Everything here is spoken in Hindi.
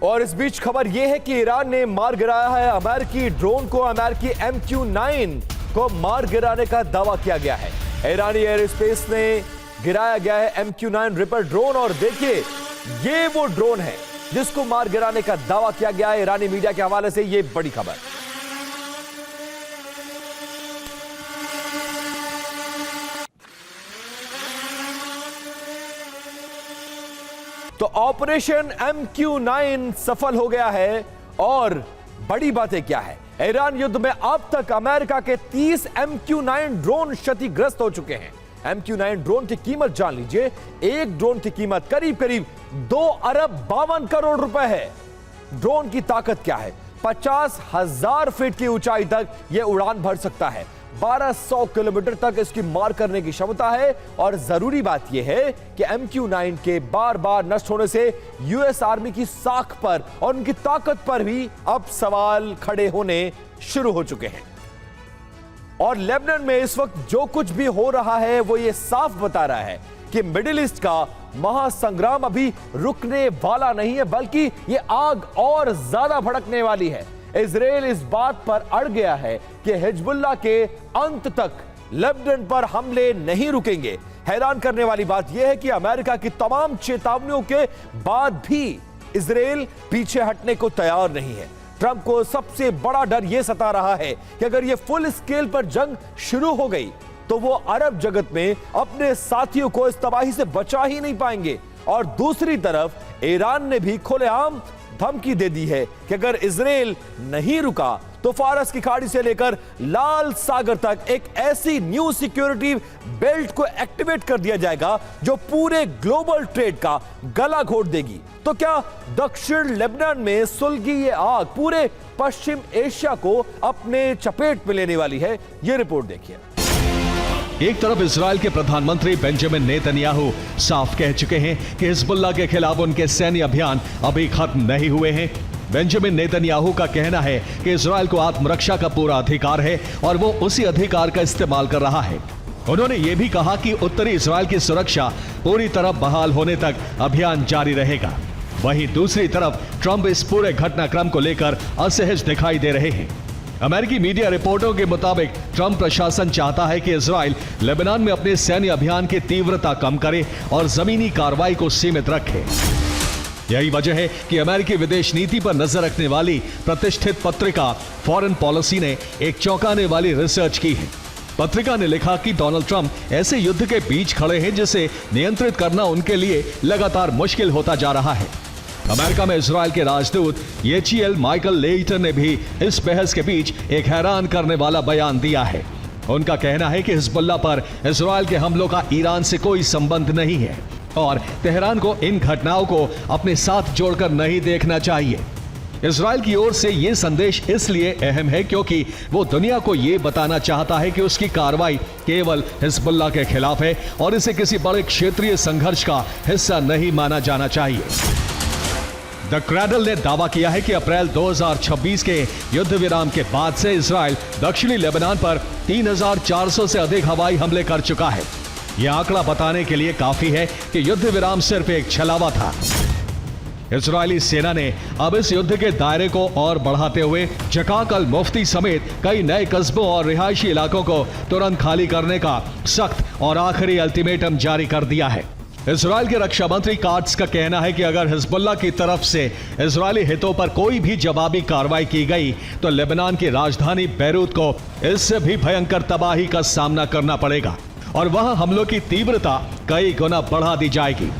और इस बीच खबर यह है कि ईरान ने मार गिराया है अमेरिकी ड्रोन को। अमेरिकी MQ-9 को मार गिराने का दावा किया गया है। ईरानी एयर स्पेस ने गिराया गया है MQ-9 रिपर ड्रोन। और देखिए, ये वो ड्रोन है जिसको मार गिराने का दावा किया गया है ईरानी मीडिया के हवाले से। ये बड़ी खबर। तो ऑपरेशन MQ-9 सफल हो गया है। और बड़ी बातें क्या है, ईरान युद्ध में अब तक अमेरिका के 30 MQ-9 ड्रोन क्षतिग्रस्त हो चुके हैं। MQ-9 ड्रोन की कीमत जान लीजिए, एक ड्रोन की कीमत करीब करीब 2 अरब 52 करोड़ रुपए है। ड्रोन की ताकत क्या है, 50,000 फीट की ऊंचाई तक यह उड़ान भर सकता है। 1200 किलोमीटर तक इसकी मार करने की क्षमता है। और जरूरी बात यह है कि MQ-9 के बार बार नष्ट होने से यूएस आर्मी की साख पर और उनकी ताकत पर भी अब सवाल खड़े होने शुरू हो चुके हैं। और लेबनान में इस वक्त जो कुछ भी हो रहा है वो ये साफ बता रहा है कि मिडिल ईस्ट का महासंग्राम अभी रुकने वाला नहीं है, बल्कि ये आग और ज्यादा भड़कने वाली है। इजराइल इस बात पर अड़ गया है कि हिजबुल्लाह के अंत तक लेबनान पर हमले नहीं रुकेंगे। हैरान करने वाली बात यह है कि अमेरिका की तमाम चेतावनियों के बाद भी इजराइल पीछे हटने को तैयार नहीं है। ट्रंप को सबसे बड़ा डर यह सता रहा है कि अगर यह फुल स्केल पर जंग शुरू हो गई तो वो अरब जगत में अपने साथियों को इस तबाही से बचा ही नहीं पाएंगे। और दूसरी तरफ ईरान ने भी खुलेआम धमकी दे दी है कि अगर इजराइल नहीं रुका तो फारस की खाड़ी से लेकर लाल सागर तक एक ऐसी न्यू सिक्योरिटी बेल्ट को एक्टिवेट कर दिया जाएगा जो पूरे ग्लोबल ट्रेड का गला घोट देगी। तो क्या दक्षिण लेबनान में सुलगी ये आग पूरे पश्चिम एशिया को अपने चपेट में लेने वाली है? यह रिपोर्ट देखिए। एक तरफ इजराइल के प्रधानमंत्री बेंजामिन नेतन्याहू साफ कह चुके हैं कि हिजबुल्लाह के खिलाफ उनके सैन्य अभियान अभी खत्म नहीं हुए हैं। बेंजामिन नेतन्याहू का कहना है कि इजराइल को आत्मरक्षा का पूरा अधिकार है और वो उसी अधिकार का इस्तेमाल कर रहा है। उन्होंने ये भी कहा कि उत्तरी इजराइल की सुरक्षा पूरी तरह बहाल होने तक अभियान जारी रहेगा। वहीं दूसरी तरफ ट्रंप इस पूरे घटनाक्रम को लेकर असहज दिखाई दे रहे हैं। अमेरिकी मीडिया रिपोर्टों के मुताबिक ट्रंप प्रशासन चाहता है कि इजराइल लेबनान में अपने सैन्य अभियान की तीव्रता कम करे और जमीनी कार्रवाई को सीमित रखे। यही वजह है कि अमेरिकी विदेश नीति पर नजर रखने वाली प्रतिष्ठित पत्रिका फॉरेन पॉलिसी ने एक चौंकाने वाली रिसर्च की है। पत्रिका ने लिखा कि डोनाल्ड ट्रंप ऐसे युद्ध के बीच खड़े हैं जिसे नियंत्रित करना उनके लिए लगातार मुश्किल होता जा रहा है। अमेरिका में इजराइल के राजदूत येचिएल माइकल लेइटर ने भी इस बहस के बीच एक हैरान करने वाला बयान दिया है। उनका कहना है कि हिजबुल्लाह पर इजराइल के हमलों का ईरान से कोई संबंध नहीं है और तेहरान को इन घटनाओं को अपने साथ जोड़कर नहीं देखना चाहिए। इजराइल की ओर से यह संदेश इसलिए अहम है क्योंकि वो दुनिया को यह बताना चाहता है कि उसकी कार्रवाई केवल हिजबुल्लाह के खिलाफ है और इसे किसी बड़े क्षेत्रीय संघर्ष का हिस्सा नहीं माना जाना चाहिए। द क्रैडल ने दावा किया है कि अप्रैल 2026 के युद्ध विराम के बाद से इजराइल दक्षिणी लेबनान पर 3,400 से अधिक हवाई हमले कर चुका है। यह आंकड़ा बताने के लिए काफी है कि युद्ध विराम सिर्फ एक छलावा था। इजरायली सेना ने अब इस युद्ध के दायरे को और बढ़ाते हुए जकाक अल मुफ्ती समेत कई नए कस्बों और रिहायशी इलाकों को तुरंत खाली करने का सख्त और आखिरी अल्टीमेटम जारी कर दिया है। इजराइल के रक्षा मंत्री काट्स का कहना है कि अगर हिजबुल्लाह की तरफ से इजरायली हितों पर कोई भी जवाबी कार्रवाई की गई तो लेबनान की राजधानी बैरूत को इससे भी भयंकर तबाही का सामना करना पड़ेगा और वहां हमलों की तीव्रता कई गुना बढ़ा दी जाएगी।